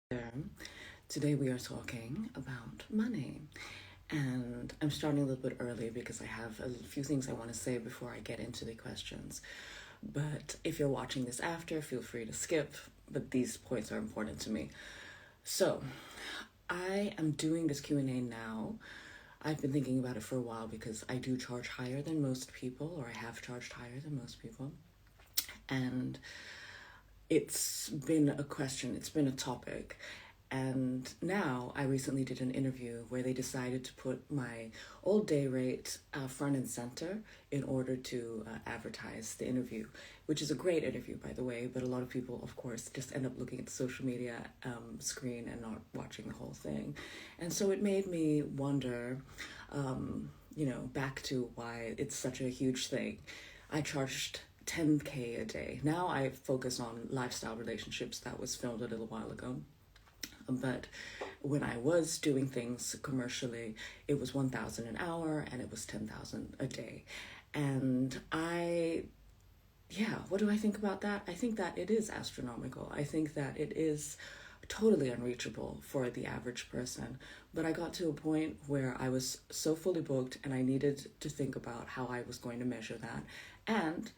There. Today we are talking about money. And I'm starting a little bit early because I have a few things I want to say before I get into the questions. But if you're watching this after, feel free to skip. But these points are important to me. So, I am doing this Q&A now. I've been thinking about it for a while because I do charge higher than most people, or I have charged higher than most people. And it's been a question, it's been a topic. And now I recently did an interview where they decided to put my old day rate front and center in order to advertise the interview, which is a great interview, by the way. But a lot of people, of course, just end up looking at the social media screen and not watching the whole thing. And so it made me wonder, back to why it's such a huge thing. I charged 10K a day. Now I focus on lifestyle relationships. That was filmed a little while ago. But when I was doing things commercially, it was 1,000 an hour and it was 10,000 a day. And what do I think about that? I think that it is astronomical. I think that it is totally unreachable for the average person. But I got to a point where I was so fully booked and I needed to think about how I was going to measure that. And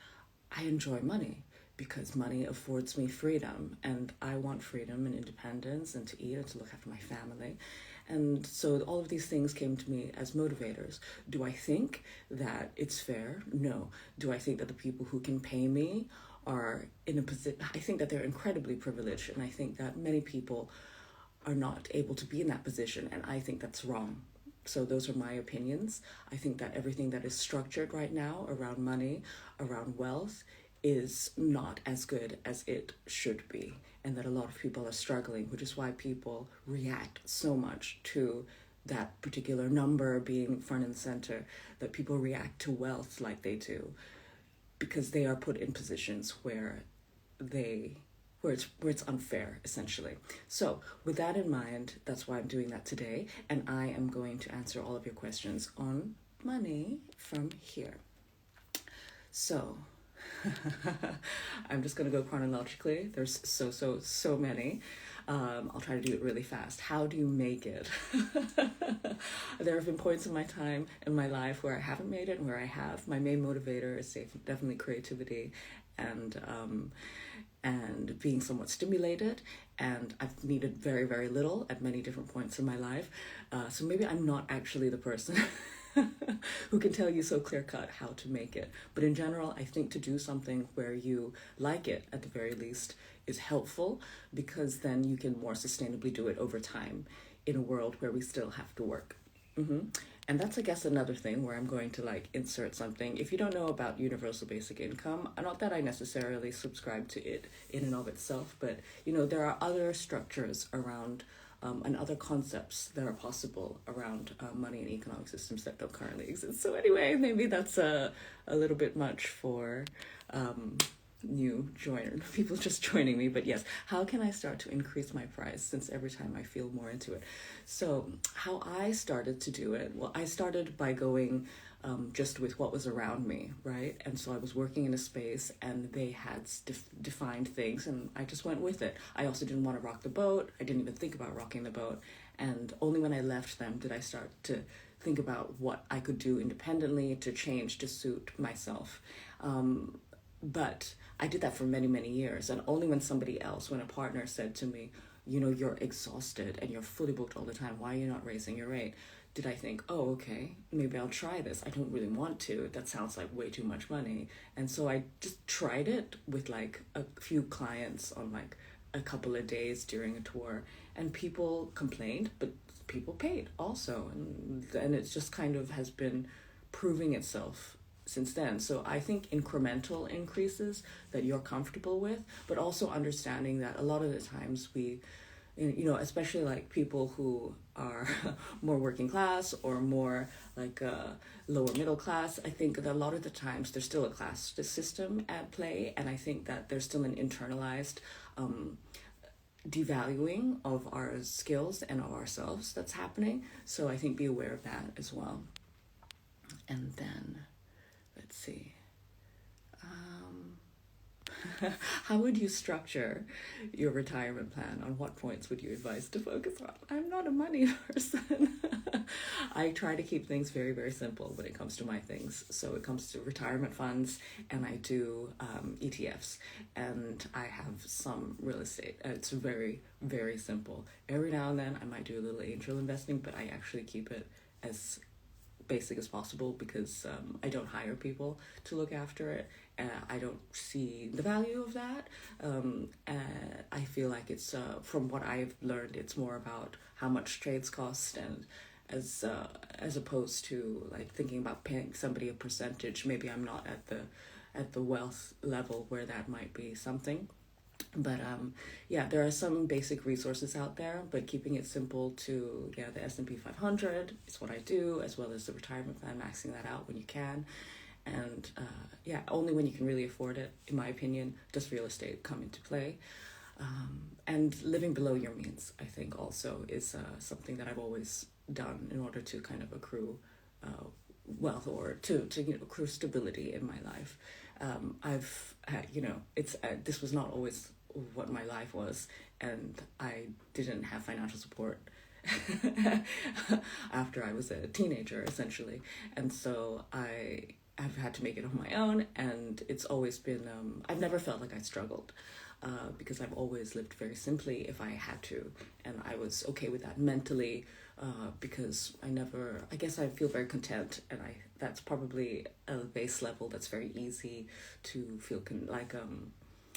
I enjoy money because money affords me freedom, and I want freedom and independence and to eat and to look after my family. And so all of these things came to me as motivators. Do I think that it's fair? No. Do I think that the people who can pay me are in a position? I think that they're incredibly privileged, and I think that many people are not able to be in that position, and I think that's wrong. So those are my opinions. I think that everything that is structured right now around money, around wealth, is not as good as it should be, and that a lot of people are struggling, which is why people react so much to that particular number being front and center, that people react to wealth like they do, because they are put in positions where it's unfair, essentially. So with that in mind, that's why I'm doing that today, and I am going to answer all of your questions on money from here. So I'm just going to go chronologically. There's so many. I'll try to do it really fast. How do you make it? There have been points in my time in my life where I haven't made it and where I have. My main motivator is definitely creativity and being somewhat stimulated. And I've needed very, very little at many different points in my life. So maybe I'm not actually the person who can tell you so clear cut how to make it. But in general, I think to do something where you like it at the very least is helpful, because then you can more sustainably do it over time in a world where we still have to work. And that's, I guess, another thing where I'm going to insert something. If you don't know about universal basic income, not that I necessarily subscribe to it in and of itself, but there are other structures around and other concepts that are possible around money and economic systems that don't currently exist. So anyway, maybe that's a little bit much for new joiner people just joining me. But yes, how can I start to increase my price, since every time I feel more into it? So how I started to do it, well, I started by going just with what was around me, right? And so I was working in a space and they had defined things, and I just went with it. I also didn't want to rock the boat. I didn't even think about rocking the boat. And only when I left them did I start to think about what I could do independently to change to suit myself. But I did that for many, many years. And only when when a partner said to me, you're exhausted and you're fully booked all the time, why are you not raising your rate? Did I think, oh, okay, maybe I'll try this. I don't really want to. That sounds like way too much money. And so I just tried it with a few clients on a couple of days during a tour. And people complained, but people paid also. And it's just kind of has been proving itself since then. So I think incremental increases that you're comfortable with, but also understanding that a lot of the times we, especially people who are more working class or more lower middle class, I think that a lot of the times there's still a class system at play, and I think that there's still an internalized devaluing of our skills and of ourselves that's happening. So I think be aware of that as well. And then, let's see. How would you structure your retirement plan? On what points would you advise to focus on? I'm not a money person. I try to keep things very, very simple when it comes to my things. So it comes to retirement funds, and I do ETFs, and I have some real estate. It's very, very simple. Every now and then I might do a little angel investing, but I actually keep it as basic as possible because I don't hire people to look after it. I don't see the value of that. I feel like it's from what I've learned, it's more about how much trades cost, and as opposed to like thinking about paying somebody a percentage. Maybe I'm not at the wealth level where that might be something. But yeah, there are some basic resources out there, but keeping it simple to, yeah, the S&P 500 is what I do, as well as the retirement plan, maxing that out when you can. And yeah, only when you can really afford it, in my opinion, does real estate come into play. And living below your means, I think, also is something that I've always done in order to kind of accrue wealth, or to accrue stability in my life. I've had, it's this was not always what my life was, and I didn't have financial support after I was a teenager, essentially, and so I've had to make it on my own, and it's always been I've never felt like I struggled. Because I've always lived very simply if I had to, and I was okay with that mentally, because I guess I feel very content, and that's probably a base level that's very easy to feel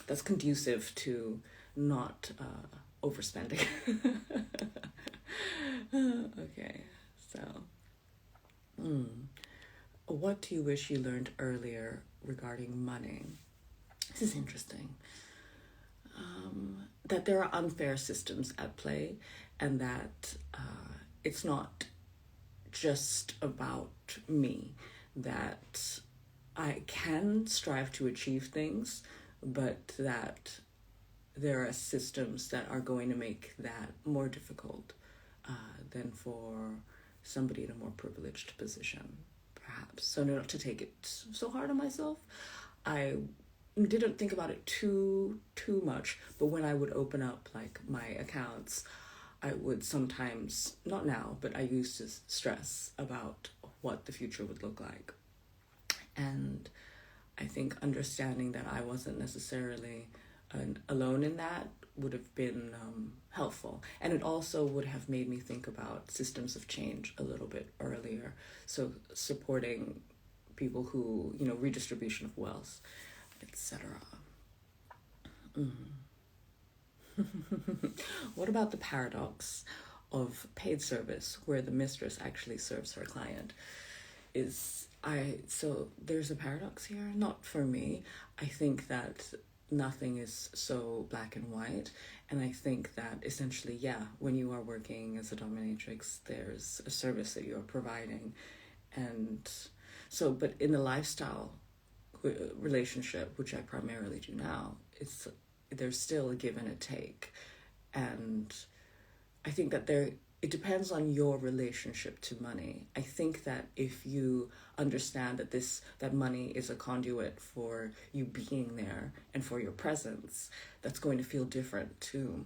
that's conducive to not overspending. Okay, so what do you wish you learned earlier regarding money? This is interesting. That there are unfair systems at play, and that it's not just about me, that I can strive to achieve things, but that there are systems that are going to make that more difficult than for somebody in a more privileged position, perhaps. So not to take it so hard on myself, I didn't think about it too much, but when I would open up like my accounts, I would sometimes, not now, but I used to stress about what the future would look like. And I think understanding that I wasn't necessarily alone in that would have been helpful. And it also would have made me think about systems of change a little bit earlier. So supporting people who, redistribution of wealth, etc. What about the paradox of paid service, where the mistress actually serves her client? So there's a paradox here. Not for me. I think that nothing is so black and white, and I think that essentially, yeah, when you are working as a dominatrix, there's a service that you're providing, and so, but in the lifestyle relationship, which I primarily do now, there's still a give and a take, and I think that it depends on your relationship to money. I think that if you understand that money is a conduit for you being there and for your presence, that's going to feel different to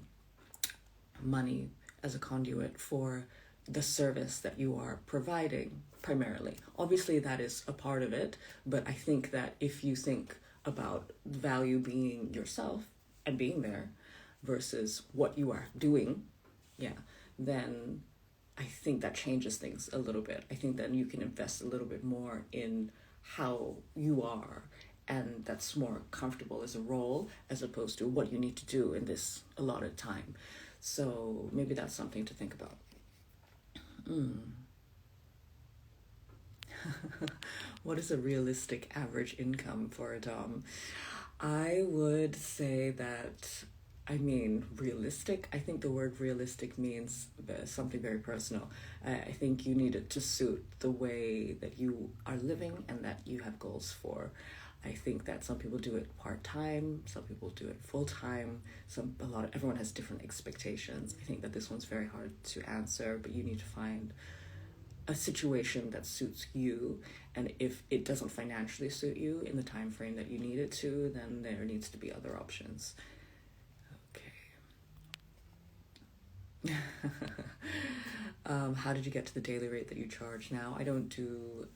money as a conduit for the service that you are providing primarily. Obviously, that is a part of it, but I think that if you think about value being yourself and being there versus what you are doing, yeah, then I think that changes things a little bit. I think that you can invest a little bit more in how you are, and that's more comfortable as a role as opposed to what you need to do in this allotted time. So maybe that's something to think about. What is a realistic average income for a dom? I would say that, realistic, I think the word realistic means something very personal. I think you need it to suit the way that you are living and that you have goals for. I think that some people do it part-time, some people do it full-time, everyone has different expectations. I think that this one's very hard to answer, but you need to find a situation that suits you, and if it doesn't financially suit you in the time frame that you need it to, then there needs to be other options. Okay. How did you get to the daily rate that you charge now? I don't do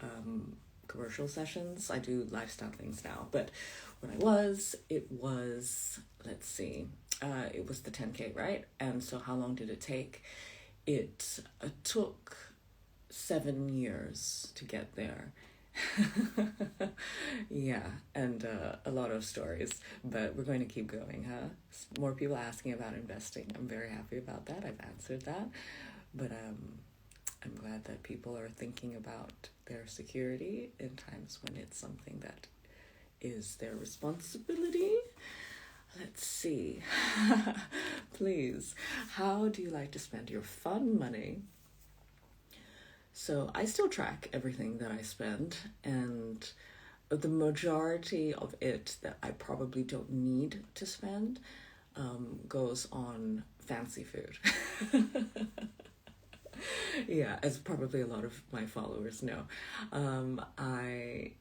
commercial sessions. I do lifestyle things now. But when it was, let's see, it was the 10K, right? And so how long did it take? It took 7 years to get there. Yeah, and a lot of stories, but we're going to keep going, huh? More people asking about investing. I'm very happy about that. I've answered that, but I'm glad that people are thinking about their security in times when it's something that is their responsibility. Let's see. Please, how do you like to spend your fun money? So I still track everything that I spend, and the majority of it that I probably don't need to spend goes on fancy food. Yeah, as probably a lot of my followers know. I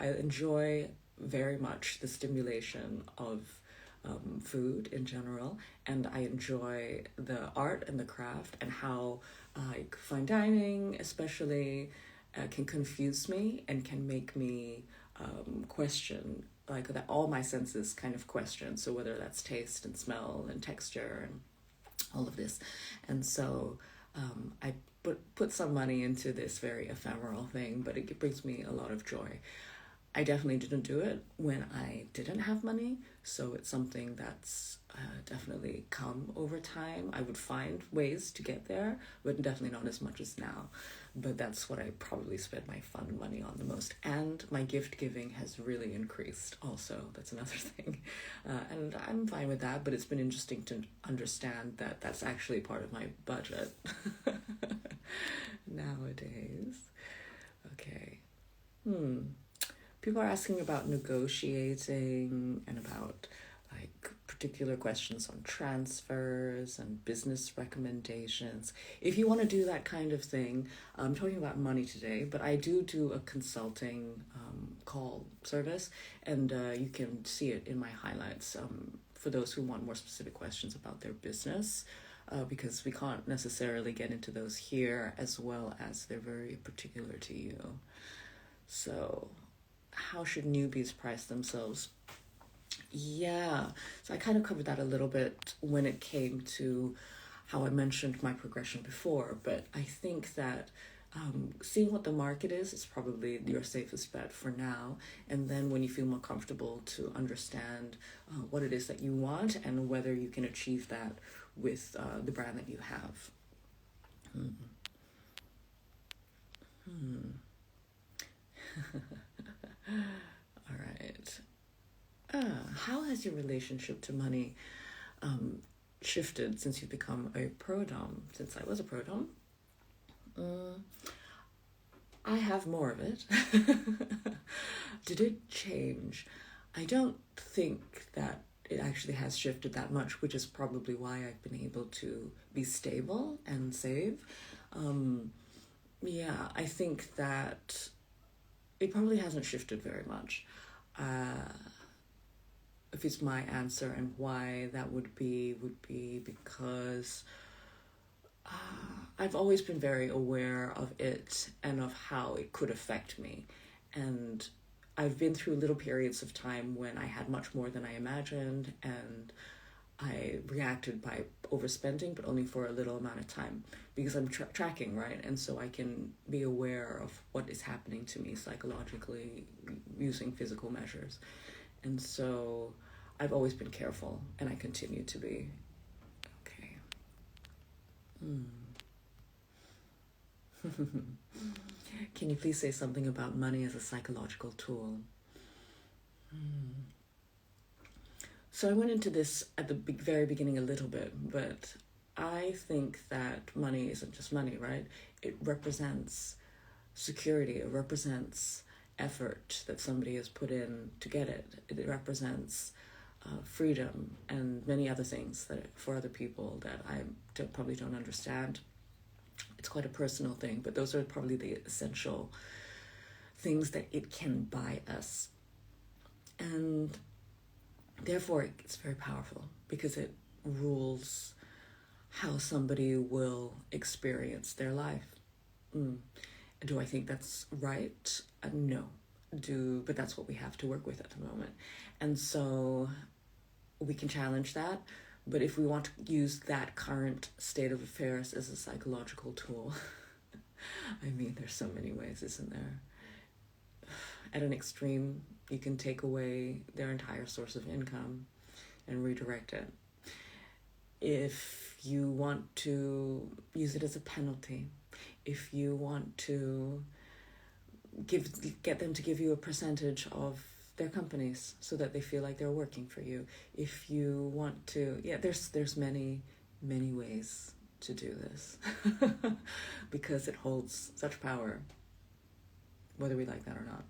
enjoy very much the stimulation of food in general, and I enjoy the art and the craft, and how fine dining especially can confuse me and can make me question, like that all my senses kind of question, so whether that's taste and smell and texture and all of this. And so I put some money into this very ephemeral thing, but it brings me a lot of joy. I definitely didn't do it when I didn't have money, so it's something that's definitely come over time. I would find ways to get there, but definitely not as much as now. But that's what I probably spend my fun money on the most. And my gift giving has really increased also. That's another thing. And I'm fine with that, but it's been interesting to understand that that's actually part of my budget nowadays. Okay. People are asking about negotiating and about like particular questions on transfers and business recommendations. If you want to do that kind of thing, I'm talking about money today, but I do a consulting call service, and you can see it in my highlights for those who want more specific questions about their business. Because we can't necessarily get into those here, as well as they're very particular to you. So how should newbies price themselves? Yeah, so I kind of covered that a little bit when it came to how I mentioned my progression before, but I think that seeing what the market is probably your safest bet for now. And then when you feel more comfortable to understand what it is that you want and whether you can achieve that with the brand that you have. All right. How has your relationship to money shifted since you've become a pro-dom? Since I was a pro-dom, I have more of it. Did it change? I don't think that it actually has shifted that much, which is probably why I've been able to be stable and save. Yeah, I think that it probably hasn't shifted very much. If it's my answer, and why that would be because I've always been very aware of it and of how it could affect me. And I've been through little periods of time when I had much more than I imagined, and I reacted by overspending, but only for a little amount of time, because I'm tracking, right? And so I can be aware of what is happening to me psychologically using physical measures. And so I've always been careful, and I continue to be. Okay. Can you please say something about money as a psychological tool? So I went into this at the very beginning a little bit, but I think that money isn't just money, right? It represents security. It represents effort that somebody has put in to get it. It represents freedom and many other things that for other people that I probably don't understand. It's quite a personal thing, but those are probably the essential things that it can buy us. And therefore, it's very powerful because it rules how somebody will experience their life. Do I think that's right? No. But that's what we have to work with at the moment. And so we can challenge that. But if we want to use that current state of affairs as a psychological tool, I mean, there's so many ways, isn't there? At an extreme, you can take away their entire source of income and redirect it. If you want to use it as a penalty, if you want to get them to give you a percentage of their companies so that they feel like they're working for you. If you want to, there's many ways to do this because it holds such power, whether we like that or not.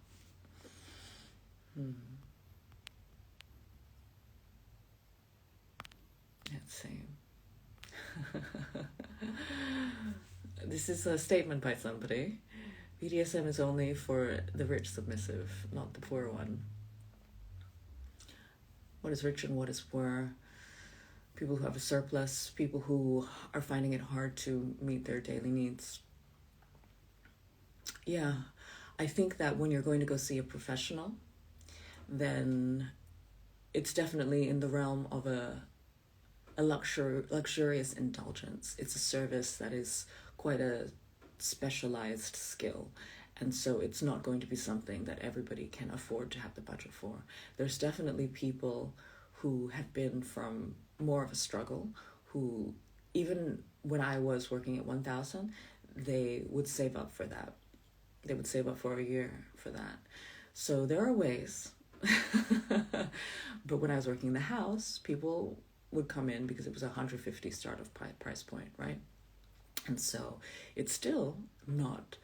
Let's see. This is a statement by somebody. BDSM is only for the rich submissive, not the poor one. What is rich and what is poor? People who have a surplus, people who are finding it hard to meet their daily needs. Yeah, I think that when you're going to go see a professional, then it's definitely in the realm of a luxurious indulgence. It's a service that is quite a specialized skill, and so it's not going to be something that everybody can afford to have the budget for. There's definitely people who have been from more of a struggle, who even when I was working at 1,000, they would save up for that. They would save up for a year for that. So there are ways. But when I was working in the house, people would come in because it was $150 start of price point, right? And so it's still not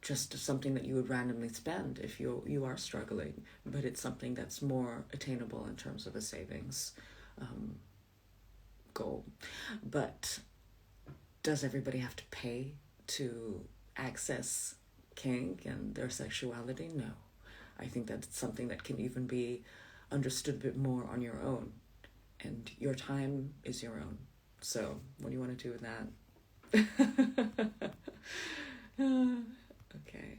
just something that you would randomly spend if you are struggling, but it's something that's more attainable in terms of a savings goal. But does everybody have to pay to access kink and their sexuality? No. I think that's something that can even be understood a bit more on your own. And your time is your own. So what do you want to do with that? Okay.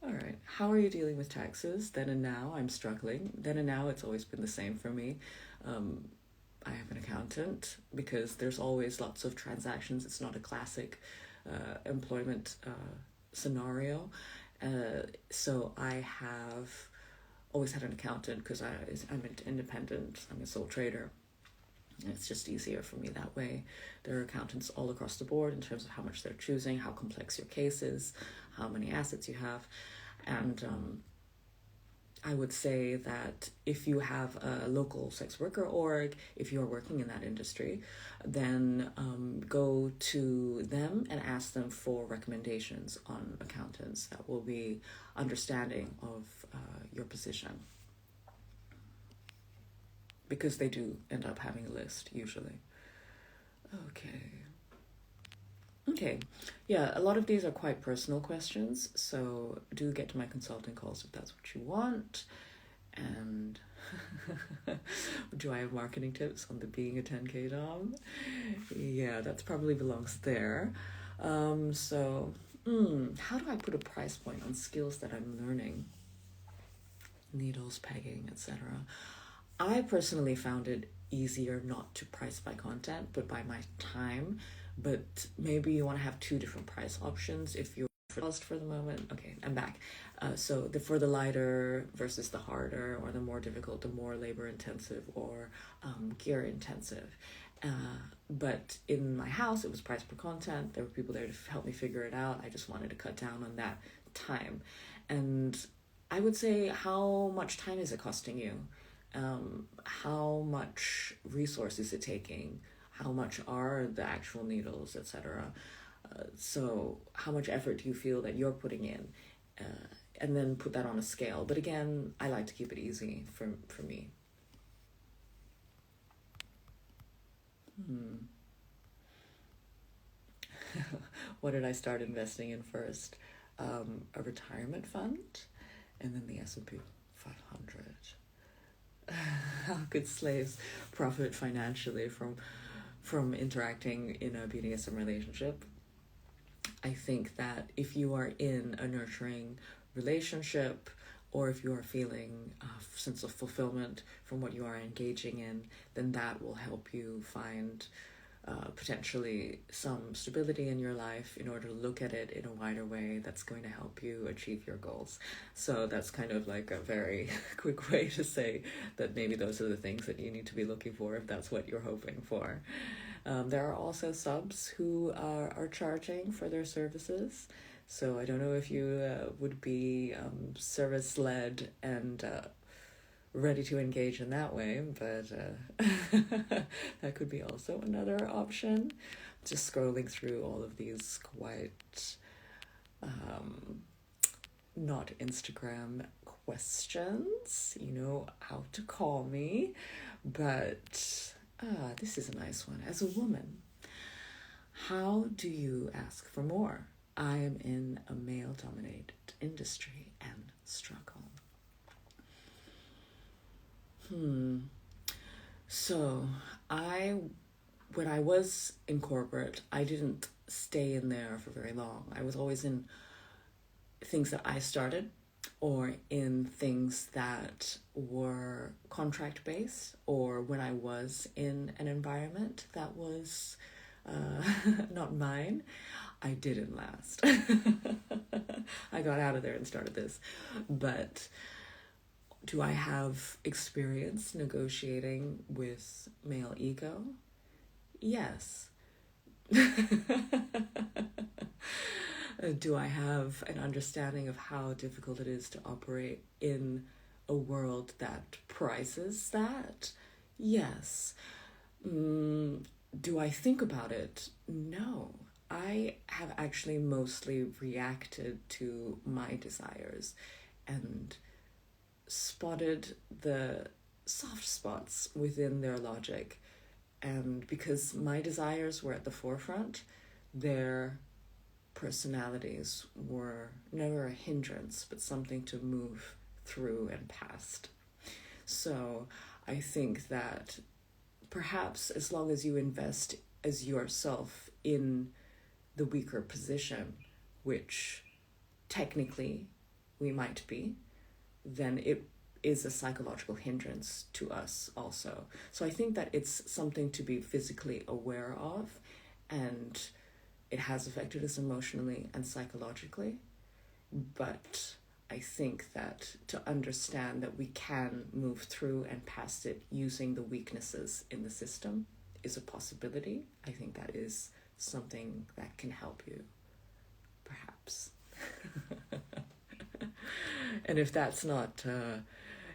All right. How are you dealing with taxes? Then and now, I'm struggling. Then and now, it's always been the same for me. I have an accountant because there's always lots of transactions. It's not a classic employment scenario. So I have always had an accountant because I'm independent. I'm a sole trader. And it's just easier for me that way. There are accountants all across the board in terms of how much they're choosing, how complex your case is, how many assets you have. And I would say that if you have a local sex worker org, if you're working in that industry, then go to them and ask them for recommendations on accountants that will be understanding of your position. Because they do end up having a list, usually. Okay. Yeah, a lot of these are quite personal questions, so do get to my consulting calls if that's what you want. And do I have marketing tips on the being a 10K dom? Yeah, that probably belongs there. So how do I put a price point on skills that I'm learning? Needles, pegging, etc. I personally found it easier not to price by content, but by my time. But maybe you want to have two different price options if you're lost for the moment. Okay, I'm back. So for the lighter versus the harder, or the more difficult, the more labor intensive or gear intensive. But in my house, it was price per content. There were people there to help me figure it out. I just wanted to cut down on that time. And I would say, how much time is it costing you? How much resource is it taking? How much are the actual needles, etc.? So how much effort do you feel that you're putting in? And then put that on a scale. But again, I like to keep it easy for me. what did I start investing in first? A retirement fund, and then the S&P 500. How could slaves profit financially from interacting in a BDSM relationship? I think that if you are in a nurturing relationship, or if you are feeling a sense of fulfillment from what you are engaging in, then that will help you find potentially some stability in your life in order to look at it in a wider way that's going to help you achieve your goals. So that's kind of like a very quick way to say that maybe those are the things that you need to be looking for if that's what you're hoping for. There are also subs who are charging for their services. So I don't know if you would be service-led and ready to engage in that way, but that could be also another option. Just scrolling through all of these quite not Instagram questions, how to call me, but this is a nice one. As a woman, how do you ask for more? I am in a male-dominated industry and struggle. So when I was in corporate, I didn't stay in there for very long. I was always in things that I started, or in things that were contract-based, or when I was in an environment that was not mine. I didn't last. I got out of there and started this. But do I have experience negotiating with male ego? Yes. Do I have an understanding of how difficult it is to operate in a world that prizes that? Yes. Do I think about it? No. I have actually mostly reacted to my desires and spotted the soft spots within their logic. And because my desires were at the forefront, their personalities were never a hindrance, but something to move through and past. So I think that perhaps as long as you invest as yourself in the weaker position, which technically we might be, then it is a psychological hindrance to us also. So I think that it's something to be physically aware of, and it has affected us emotionally and psychologically. But I think that to understand that we can move through and past it using the weaknesses in the system is a possibility. I think that is something that can help you, perhaps. And if that's not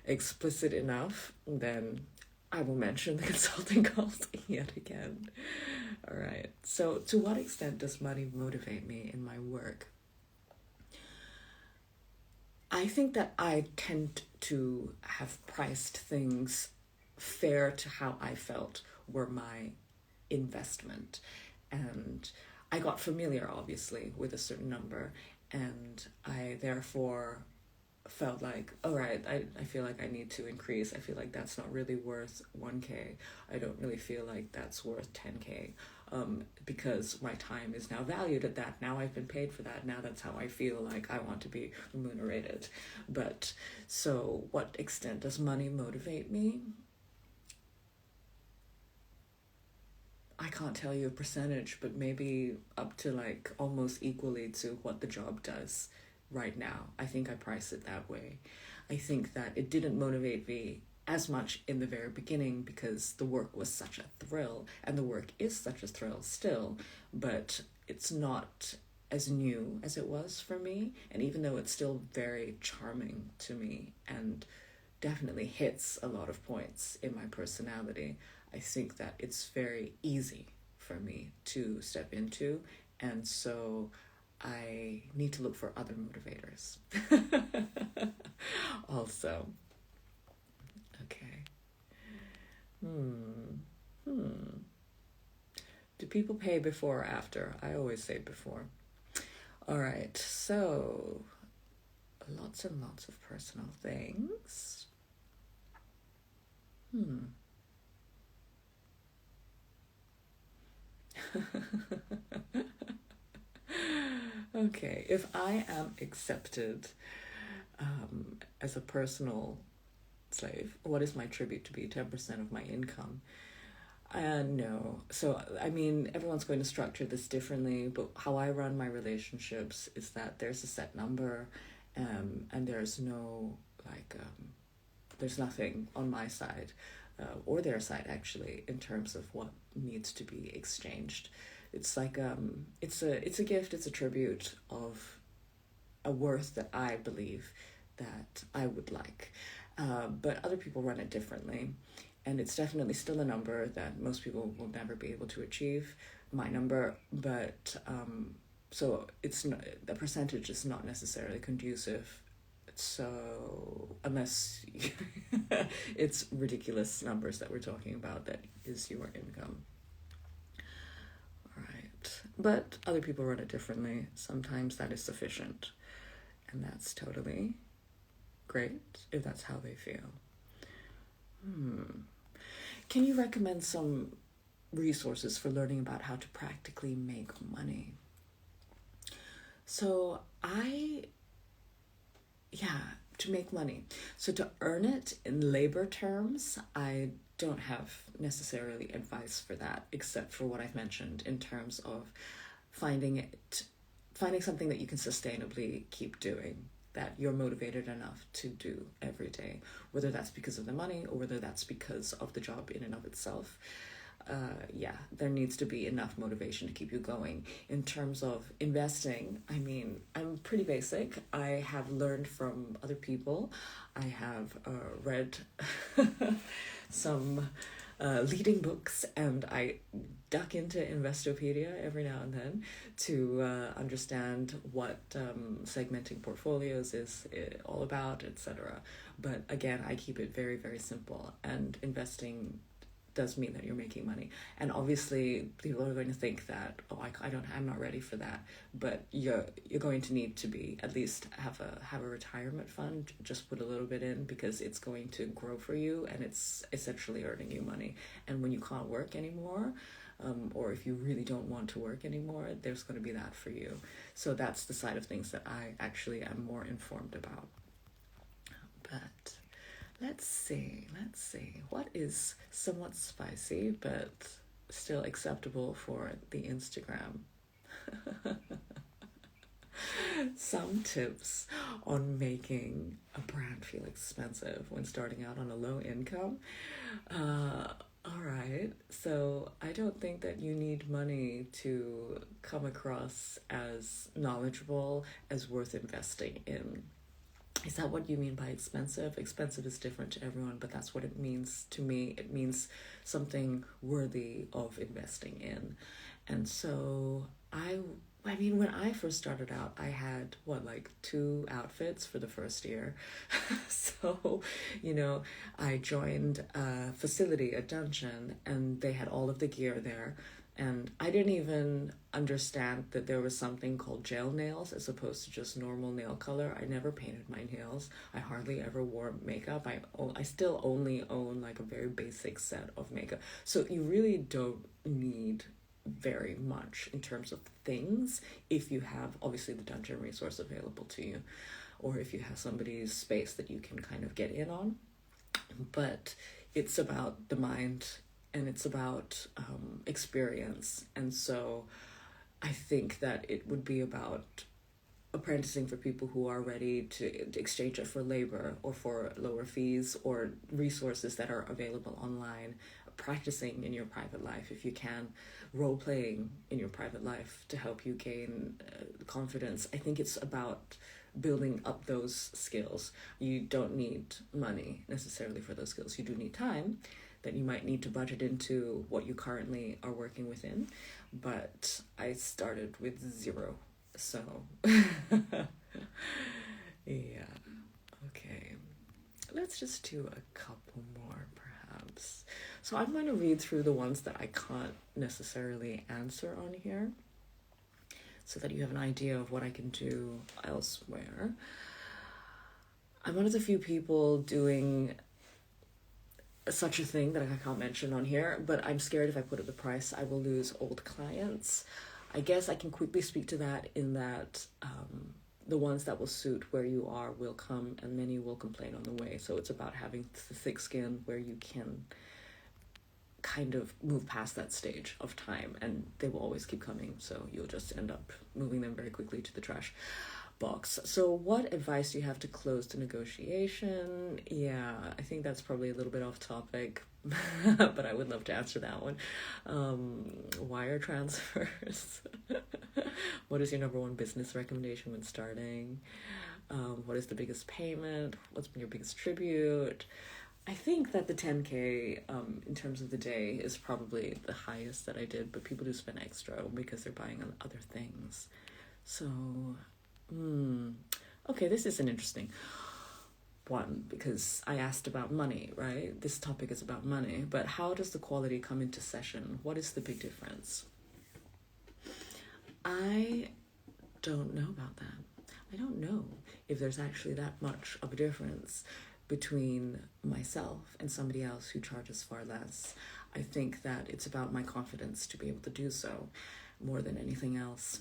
explicit enough, then I will mention the consulting calls yet again. All right. So to what extent does money motivate me in my work? I think that I tend to have priced things fair to how I felt were my investment. And I got familiar, obviously, with a certain number, and I therefore felt like, all right, I feel like I need to increase. I feel like that's not really worth 1K. I don't really feel like that's worth 10K, because my time is now valued at that. Now I've been paid for that. Now that's how I feel like I want to be remunerated. But so what extent does money motivate me? I can't tell you a percentage, but maybe up to like almost equally to what the job does right now. I think I price it that way. I think that it didn't motivate me as much in the very beginning because the work was such a thrill, and the work is such a thrill still, but it's not as new as it was for me. And even though it's still very charming to me and definitely hits a lot of points in my personality, I think that it's very easy for me to step into, and so I need to look for other motivators. Also. Okay. Do people pay before or after? I always say before. All right, so lots and lots of personal things. Okay, if I am accepted as a personal slave, what is my tribute to be 10% of my income? No. So, I mean, everyone's going to structure this differently, but how I run my relationships is that there's a set number, and there's no, there's nothing on my side, or their side actually, in terms of what needs to be exchanged. It's like, it's a gift, it's a tribute of a worth that I believe that I would like. But other people run it differently. And it's definitely still a number that most people will never be able to achieve, my number. But so it's not, the percentage is not necessarily conducive. So unless it's ridiculous numbers that we're talking about, that is your income. Right. But other people run it differently. Sometimes that is sufficient. And that's totally great if that's how they feel. Can you recommend some resources for learning about how to practically make money? So to make money. So to earn it in labor terms, I don't have necessarily advice for that, except for what I've mentioned in terms of finding something that you can sustainably keep doing, that you're motivated enough to do every day, whether that's because of the money or whether that's because of the job in and of itself. There needs to be enough motivation to keep you going. In terms of investing, I mean, I'm pretty basic. I have learned from other people. I have read some leading books, and I duck into Investopedia every now and then to understand what segmenting portfolios is all about, etc. But again, I keep it very, very simple, and investing does mean that you're making money. And obviously people are going to think that, I'm not ready for that, but you're going to need to be, at least have a retirement fund, just put a little bit in, because it's going to grow for you, and it's essentially earning you money. And when you can't work anymore, or if you really don't want to work anymore, there's going to be that for you. So that's the side of things that I actually am more informed about. But let's see. What is somewhat spicy, but still acceptable for the Instagram? Some tips on making a brand feel expensive when starting out on a low income. All right. So I don't think that you need money to come across as knowledgeable, as worth investing in. Is that what you mean by expensive? Expensive is different to everyone, but that's what it means to me. It means something worthy of investing in. And so I mean, when I first started out, I had, 2 outfits for the first year. So, I joined a facility, a dungeon, and they had all of the gear there. And I didn't even understand that there was something called gel nails as opposed to just normal nail color. I never painted my nails. I hardly ever wore makeup. I still only own like a very basic set of makeup. So you really don't need very much in terms of things if you have obviously the dungeon resource available to you, or if you have somebody's space that you can kind of get in on. But it's about the mind, and it's about experience. And so I think that it would be about apprenticing for people who are ready to exchange it for labor or for lower fees or resources that are available online, practicing in your private life if you can, role playing in your private life to help you gain confidence. I think it's about building up those skills. You don't need money necessarily for those skills. You do need time that you might need to budget into what you currently are working within. But I started with 0. So, yeah. Okay. Let's just do a couple more, perhaps. So I'm going to read through the ones that I can't necessarily answer on here so that you have an idea of what I can do elsewhere. I'm one of the few people doing such a thing that I can't mention on here, but I'm scared if I put up the price, I will lose old clients. I guess I can quickly speak to that in that the ones that will suit where you are will come and many will complain on the way. So it's about having the thick skin where you can kind of move past that stage of time, and they will always keep coming, so you'll just end up moving them very quickly to the trash box. So what advice do you have to close the negotiation? Yeah, I think that's probably a little bit off topic, but I would love to answer that one. Wire transfers. What is your number one business recommendation when starting? What is the biggest payment? What's been your biggest tribute? I think that the 10K in terms of the day is probably the highest that I did, but people do spend extra because they're buying on other things. So, okay, this is an interesting one because I asked about money, right? This topic is about money, but how does the quality come into session? What is the big difference? I don't know about that. I don't know if there's actually that much of a difference between myself and somebody else who charges far less. I think that it's about my confidence to be able to do so more than anything else.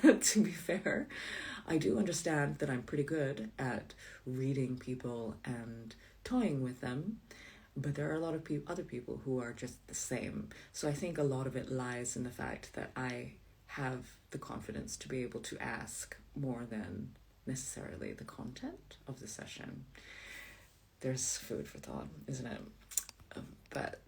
To be fair, I do understand that I'm pretty good at reading people and toying with them, but there are a lot of other people who are just the same. So I think a lot of it lies in the fact that I have the confidence to be able to ask more than necessarily the content of the session. There's food for thought, isn't it? But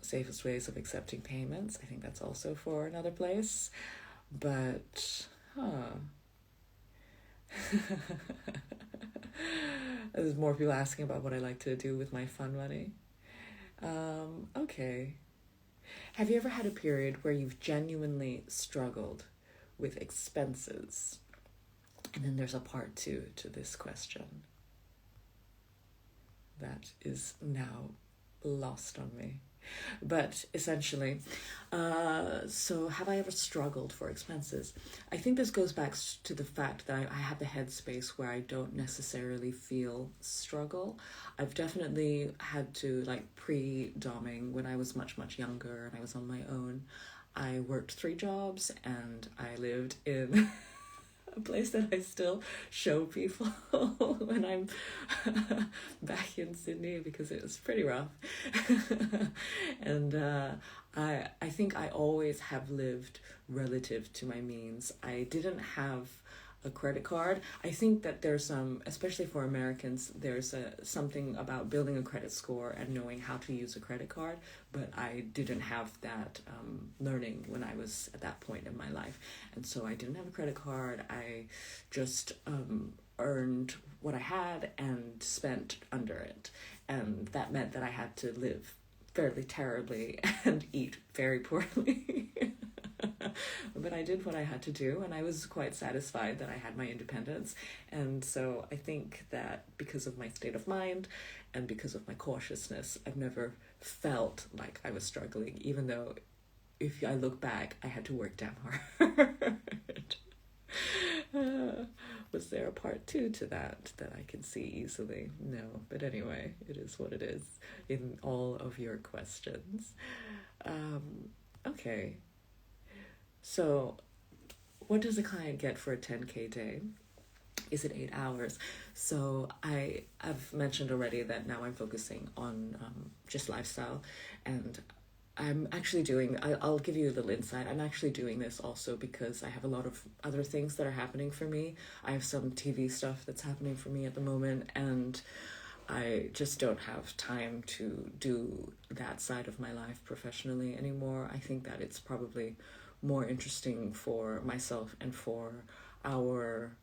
safest ways of accepting payments, I think that's also for another place. But there's more people asking about what I like to do with my fun money. Okay. Have you ever had a period where you've genuinely struggled with expenses? And then there's a part 2 to this question that is now lost on me. But essentially, so have I ever struggled for expenses? I think this goes back to the fact that I have the headspace where I don't necessarily feel struggle. I've definitely had to, like pre-doming, when I was much, much younger and I was on my own, I worked 3 jobs and I lived in a place that I still show people when I'm back in Sydney because it was pretty rough. And I think I always have lived relative to my means. I didn't have a credit card. I think that there's some, especially for Americans, there's something about building a credit score and knowing how to use a credit card, but I didn't have that learning when I was at that point in my life. And so I didn't have a credit card. I just earned what I had and spent under it. And that meant that I had to live fairly terribly and eat very poorly. But I did what I had to do, and I was quite satisfied that I had my independence. And so I think that because of my state of mind and because of my cautiousness, I've never felt like I was struggling, even though if I look back, I had to work damn hard. Was there a part 2 to that I can see easily? No, but anyway, it is what it is in all of your questions. Okay. So, what does a client get for a 10K day? Is it 8 hours? So I've mentioned already that now I'm focusing on just lifestyle, and I'm actually doing, I'll give you a little insight. I'm actually doing this also because I have a lot of other things that are happening for me. I have some TV stuff that's happening for me at the moment, and I just don't have time to do that side of my life professionally anymore. I think that it's probably more interesting for myself and for our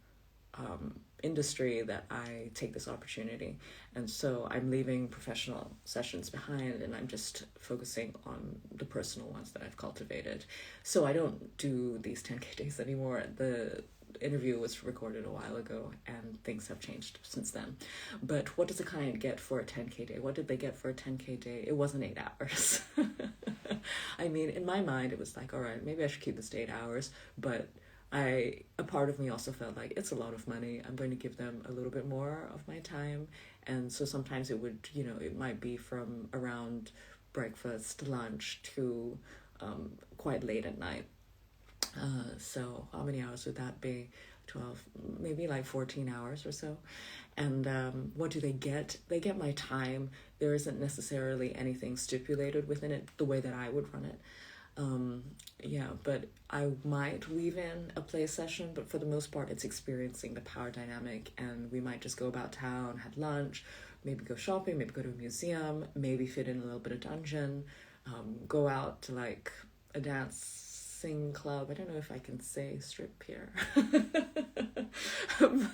industry that I take this opportunity. And so I'm leaving professional sessions behind and I'm just focusing on the personal ones that I've cultivated. So I don't do these 10K days anymore. The interview was recorded a while ago, and things have changed since then. But what does a client get for a 10K day? What did they get for a 10K day? It wasn't 8 hours. I mean, in my mind, it was like, all right, maybe I should keep this to 8 hours, but a part of me also felt like it's a lot of money. I'm going to give them a little bit more of my time. And so sometimes it would, it might be from around breakfast, lunch to quite late at night. So how many hours would that be? 12, maybe like 14 hours or so. And what do they get? They get my time. There isn't necessarily anything stipulated within it the way that I would run it. But I might weave in a play session, but for the most part, it's experiencing the power dynamic, and we might just go about town, have lunch, maybe go shopping, maybe go to a museum, maybe fit in a little bit of dungeon, go out to like a dancing club. I don't know if I can say strip here, and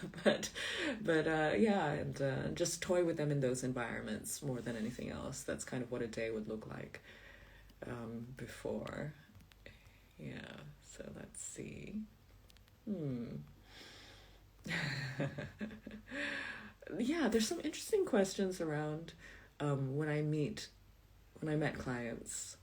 just toy with them in those environments more than anything else. That's kind of what a day would look like. Before. Yeah, so let's see. Yeah, there's some interesting questions around when I met clients.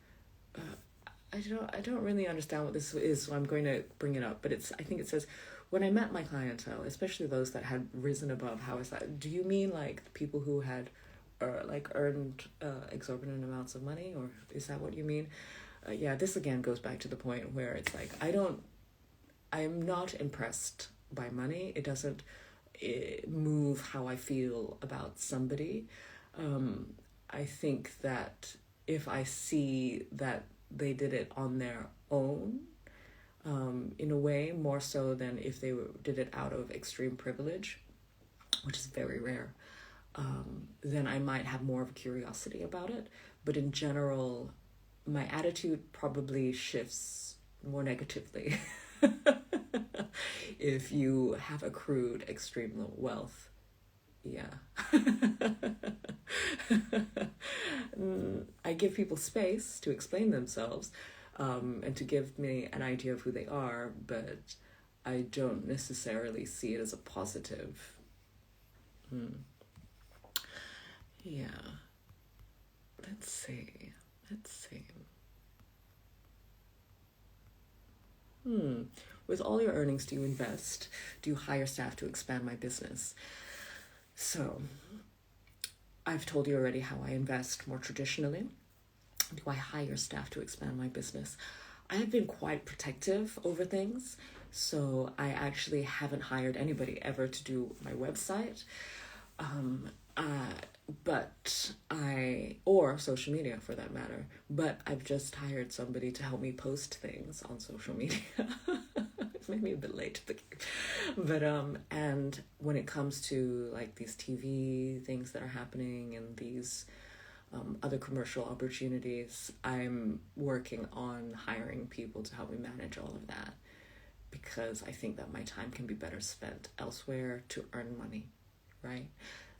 I don't really understand what this is, so I'm going to bring it up, but I think it says, when I met my clientele, especially those that had risen above, how is that? Do you mean like the people who had earned exorbitant amounts of money, or is that what you mean? This again goes back to the point where it's like I'm not impressed by money. It doesn't move how I feel about somebody. I think that if I see that they did it on their own, in a way, more so than if they did it out of extreme privilege, which is very rare, then I might have more of a curiosity about it. But in general, my attitude probably shifts more negatively if you have accrued extreme wealth. Yeah. I give people space to explain themselves, and to give me an idea of who they are, but I don't necessarily see it as a positive. Yeah. Let's see. With all your earnings, do you invest? Do you hire staff to expand my business? So, I've told you already how I invest more traditionally. Do I hire staff to expand my business? I have been quite protective over things, so I actually haven't hired anybody ever to do my website. Or social media for that matter, but I've just hired somebody to help me post things on social media. It's maybe a bit late to the game. But, and when it comes to like these TV things that are happening and these other commercial opportunities, I'm working on hiring people to help me manage all of that, because I think that my time can be better spent elsewhere to earn money, right?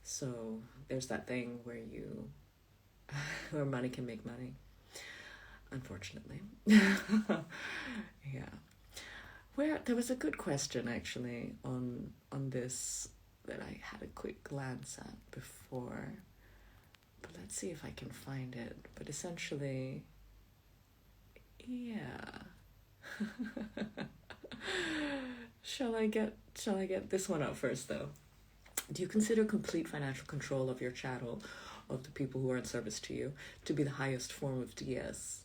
So there's that thing where money can make money, unfortunately. Yeah. There was a good question actually on this that I had a quick glance at before, but let's see if I can find it. But essentially, yeah. Shall I get this one out first though? Do you consider complete financial control of your chattel, of the people who are in service to you, to be the highest form of DS?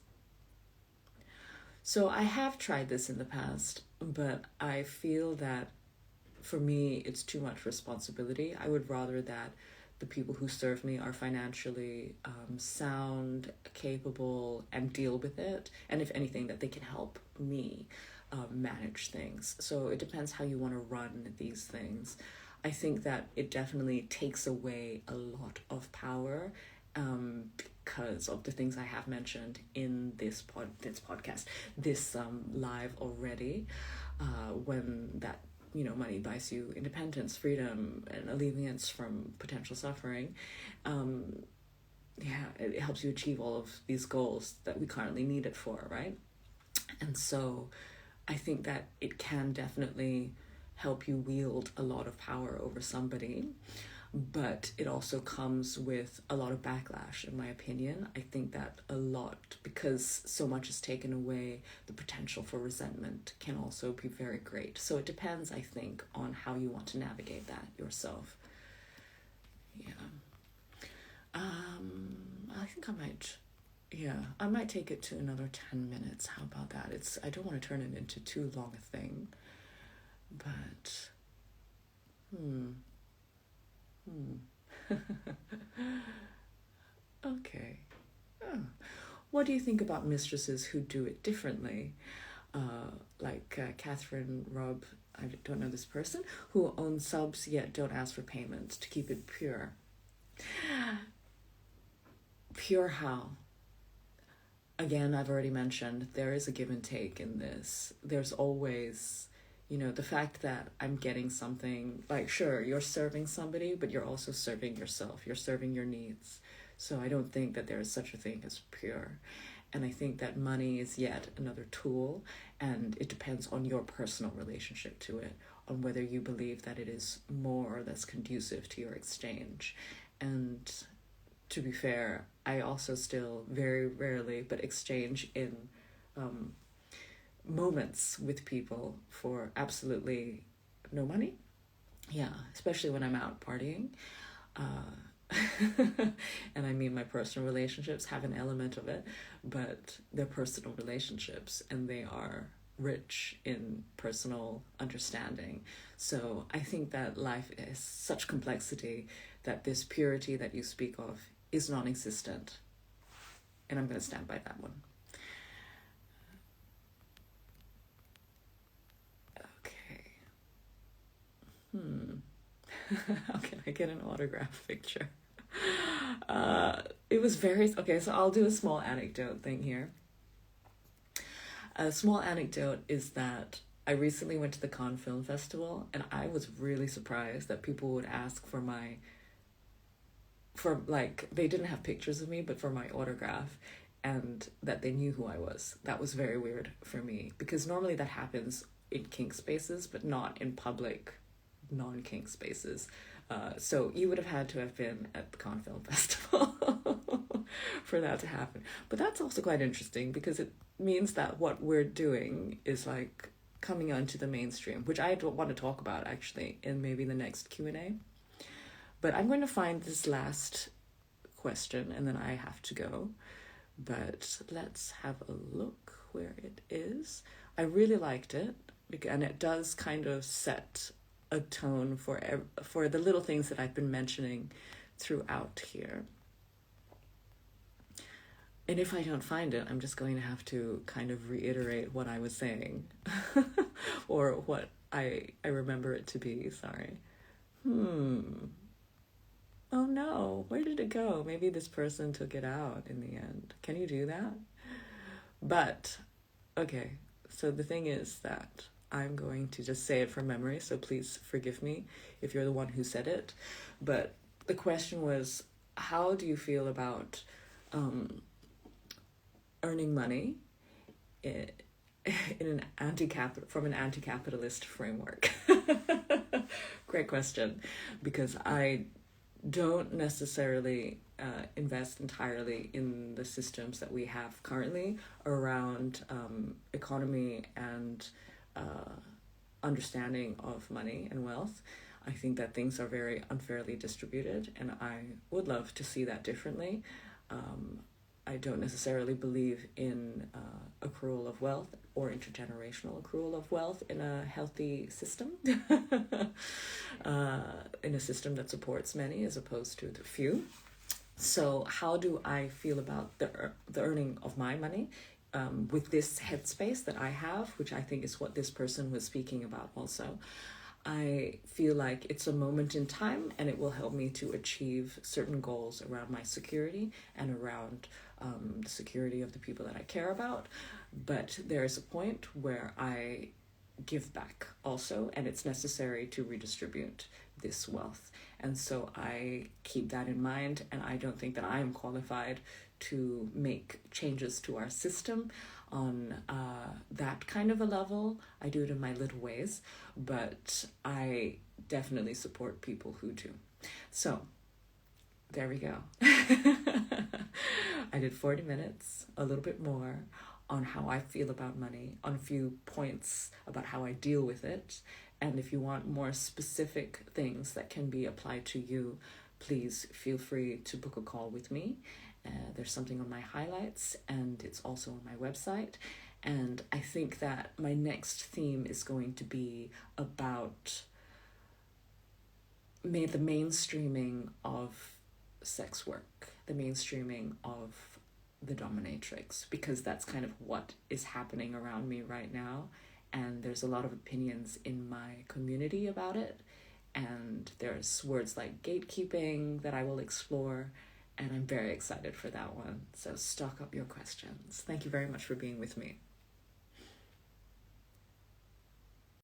So I have tried this in the past, but I feel that for me, it's too much responsibility. I would rather that the people who serve me are financially sound, capable, and deal with it. And if anything, that they can help me manage things. So it depends how you want to run these things. I think that it definitely takes away a lot of power, because of the things I have mentioned in this podcast, this live already, when that, money buys you independence, freedom, and alleviance from potential suffering. It helps you achieve all of these goals that we currently need it for, right? And so I think that it can definitely help you wield a lot of power over somebody, but it also comes with a lot of backlash, in my opinion. I think that a lot, because so much is taken away, the potential for resentment can also be very great. So it depends, I think, on how you want to navigate that yourself. Yeah. I think I might take it to another 10 minutes. How about that? I don't want to turn it into too long a thing, but, okay. Oh. What do you think about mistresses who do it differently? Like Catherine Robb, I don't know this person, who owns subs yet don't ask for payments to keep it pure. Pure how? Again, I've already mentioned there is a give and take in this. There's always, the fact that I'm getting something, like, sure, you're serving somebody, but you're also serving yourself. You're serving your needs. So I don't think that there is such a thing as pure. And I think that money is yet another tool, and it depends on your personal relationship to it, on whether you believe that it is more or less conducive to your exchange. And to be fair, I also still very rarely, but exchange in moments with people for absolutely no money. Yeah, especially when I'm out partying. And I mean, my personal relationships have an element of it, but they're personal relationships and they are rich in personal understanding. So I think that life is such complexity that this purity that you speak of is non-existent. And I'm going to stand by that one. Okay. How can I get an autograph picture? It was okay, so I'll do a small anecdote thing here. A small anecdote is that I recently went to the Cannes Film Festival, and I was really surprised that people would ask they didn't have pictures of me, but for my autograph, and that they knew who I was. That was very weird for me, because normally that happens in kink spaces, but not in public non-kink spaces. So you would have had to have been at the Cannes Film Festival for that to happen. But that's also quite interesting, because it means that what we're doing is like coming onto the mainstream, which I don't want to talk about actually in maybe the next Q&A. But I'm going to find this last question and then I have to go. But let's have a look where it is. I really liked it, and it does kind of set a tone for the little things that I've been mentioning throughout here. And if I don't find it, I'm just going to have to kind of reiterate what I was saying or what I remember it to be. Sorry. Oh no, where did it go? Maybe this person took it out in the end. Can you do that? But, okay, so the thing is that I'm going to just say it from memory, so please forgive me if you're the one who said it. But the question was, how do you feel about earning money from an anti-capitalist framework? Great question, because I don't necessarily invest entirely in the systems that we have currently around economy and understanding of money and wealth. I think that things are very unfairly distributed, and I would love to see that differently. I don't necessarily believe in accrual of wealth or intergenerational accrual of wealth in a healthy system, in a system that supports many as opposed to the few. So how do I feel about the earning of my money with this headspace that I have, which I think is what this person was speaking about also? I feel like it's a moment in time, and it will help me to achieve certain goals around my security and around the security of the people that I care about. But there is a point where I give back also, and it's necessary to redistribute this wealth. And so I keep that in mind, and I don't think that I am qualified to make changes to our system on that kind of a level. I do it in my little ways, but I definitely support people who do. So there we go. I did 40 minutes, a little bit more, on how I feel about money, on a few points about how I deal with it. And if you want more specific things that can be applied to you, please feel free to book a call with me. There's something on my highlights, and it's also on my website. And I think that my next theme is going to be about the mainstreaming of sex work, the mainstreaming of the dominatrix, because that's kind of what is happening around me right now. And there's a lot of opinions in my community about it. And there's words like gatekeeping that I will explore. And I'm very excited for that one. So stock up your questions. Thank you very much for being with me.